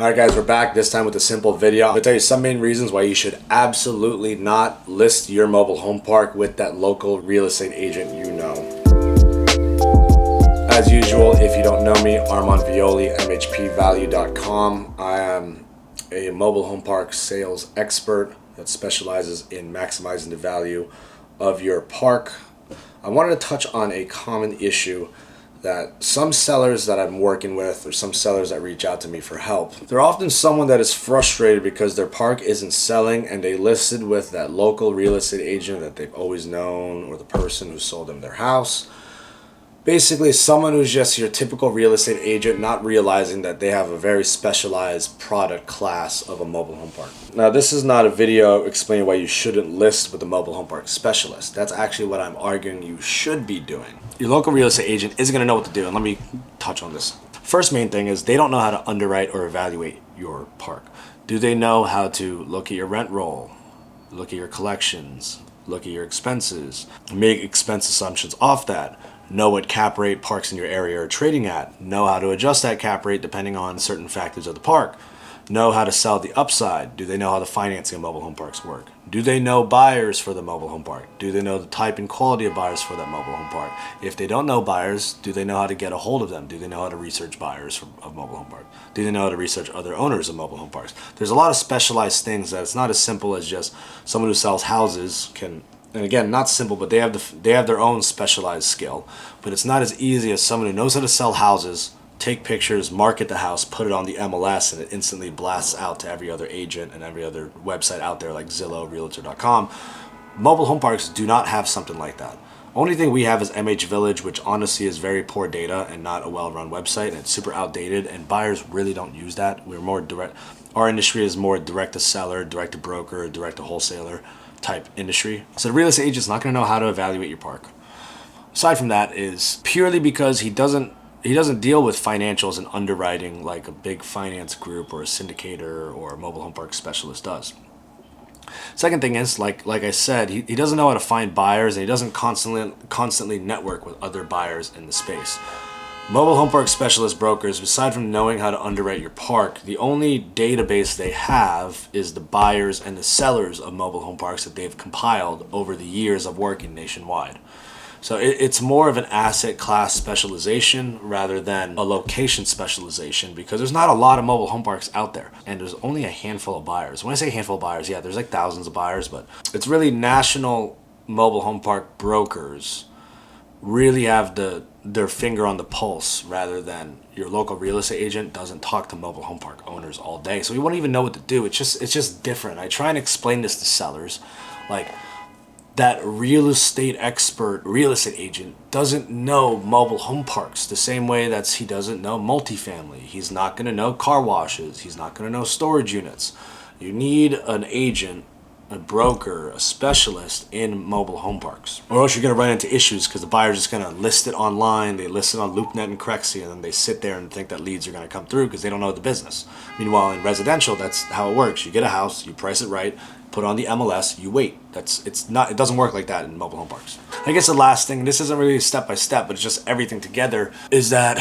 Alright guys, we're back this time with a simple video. I'm going to tell you some main reasons why you should absolutely not list your mobile home park with that local real estate agent you know. As usual, if you don't know me, Armand Violi, MHPValue.com. I am a mobile home park sales expert that specializes in maximizing the value of your park. I wanted to touch on a common issue that some sellers that I'm working with, or some sellers that reach out to me for help, they're often someone that is frustrated because their park isn't selling and they listed with that local real estate agent that they've always known, or the person who sold them their house. Basically, someone who's just your typical real estate agent, not realizing that they have a very specialized product class of a mobile home park. Now, this is not a video explaining why you shouldn't list with a mobile home park specialist. That's actually what I'm arguing you should be doing. Your local real estate agent isn't going to know what to do, and let me touch on this. First main thing is they don't know how to underwrite or evaluate your park. Do they know how to look at your rent roll, look at your collections, look at your expenses, make expense assumptions off that? Know what cap rate parks in your area are trading at. Know how to adjust that cap rate depending on certain factors of the park. Know how to sell the upside. Do they know how the financing of mobile home parks work? Do they know buyers for the mobile home park? Do they know the type and quality of buyers for that mobile home park? If they don't know buyers, do they know how to get a hold of them? Do they know how to research buyers of mobile home parks? Do they know how to research other owners of mobile home parks? There's a lot of specialized things that it's not as simple as just someone who sells houses can. And again, not simple, but they have their own specialized skill. But it's not as easy as someone who knows how to sell houses, take pictures, market the house, put it on the MLS, and it instantly blasts out to every other agent and every other website out there like Zillow, Realtor.com. Mobile home parks do not have something like that. Only thing we have is MHValue, which honestly is very poor data and not a well-run website, and it's super outdated, and buyers really don't use that. We're more direct. Our industry is more direct to seller, direct to broker, direct to wholesaler type industry. So the real estate agent's not going to know how to evaluate your park. Aside from that is purely because he doesn't deal with financials and underwriting like a big finance group or a syndicator or a mobile home park specialist does. Second thing is, like I said, he doesn't know how to find buyers, and he doesn't constantly network with other buyers in the space. Mobile home park specialist brokers, aside from knowing how to underwrite your park, the only database they have is the buyers and the sellers of mobile home parks that they've compiled over the years of working nationwide. So it's more of an asset class specialization rather than a location specialization, because there's not a lot of mobile home parks out there, and there's only a handful of buyers. When I say a handful of buyers, yeah, there's like thousands of buyers, but it's really national mobile home park brokers really have their finger on the pulse, rather than your local real estate agent doesn't talk to mobile home park owners all day, so he won't even know what to do. It's just different. I try and explain this to sellers, like that real estate expert real estate agent doesn't know mobile home parks the same way that he doesn't know multifamily. He's not going to know car washes. He's not going to know storage units. You need an agent, a broker, a specialist in mobile home parks, or else you're going to run into issues because the buyer's just going to list it online. They list it on LoopNet and Crexy, and then they sit there and think that leads are going to come through because they don't know the business. Meanwhile, in residential, that's how it works. You get a house, you price it right, put it on the MLS, you wait. It doesn't work like that in mobile home parks. I guess the last thing, this isn't really step by step, but it's just everything together, is that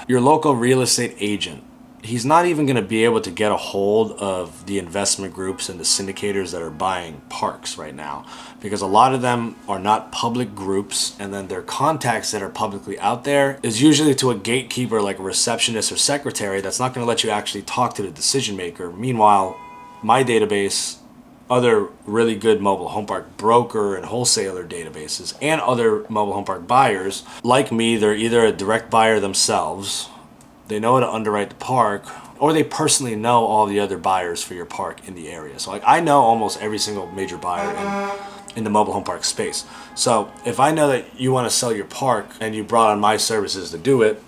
your local real estate agent, he's not even going to be able to get a hold of the investment groups and the syndicators that are buying parks right now, because a lot of them are not public groups, and then their contacts that are publicly out there is usually to a gatekeeper like a receptionist or secretary that's not going to let you actually talk to the decision maker. Meanwhile, my database, other really good mobile home park broker and wholesaler databases, and other mobile home park buyers like me, they're either a direct buyer themselves, they know how to underwrite the park, or they personally know all the other buyers for your park in the area. So like I know almost every single major buyer in the mobile home park space. So if I know that you want to sell your park and you brought on my services to do it,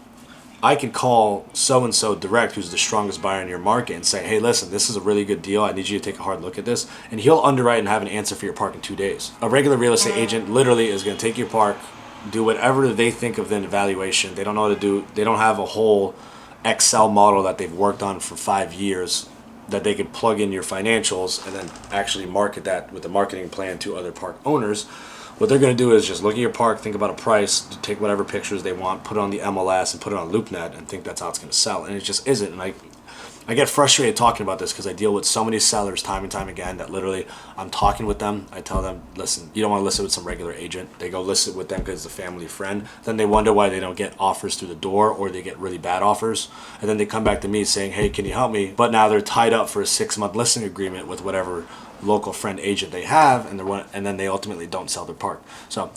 I could call so-and-so direct, who's the strongest buyer in your market, and say, hey, listen, this is a really good deal. I need you to take a hard look at this. And he'll underwrite and have an answer for your park in 2 days. A regular real estate agent literally is going to take your park, do whatever they think of the evaluation. They don't know what to do. They don't have a whole Excel model that they've worked on for 5 years that they could plug in your financials and then actually market that with a marketing plan to other park owners. What they're going to do is just look at your park, think about a price, take whatever pictures they want, put it on the MLS and put it on LoopNet, and think that's how it's going to sell. And it just isn't. And I get frustrated talking about this because I deal with so many sellers time and time again that literally I'm talking with them. I tell them, listen, you don't want to list it with some regular agent. They go list it with them because it's a family friend. Then they wonder why they don't get offers through the door, or they get really bad offers. And then they come back to me saying, hey, can you help me? But now they're tied up for a 6-month listing agreement with whatever local friend agent they have, and then they ultimately don't sell their park. So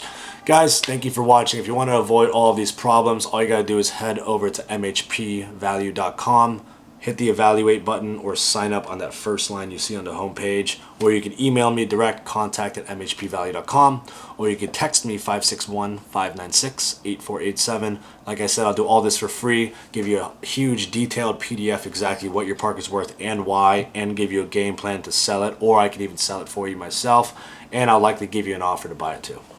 guys, thank you for watching. If you want to avoid all of these problems, all you got to do is head over to MHPValue.com, hit the evaluate button, or sign up on that first line you see on the homepage, or you can email me direct, contact@MHPValue.com, or you can text me 561-596-8487. Like I said, I'll do all this for free, give you a huge detailed PDF exactly what your park is worth and why, and give you a game plan to sell it, or I can even sell it for you myself, and I'll likely give you an offer to buy it too.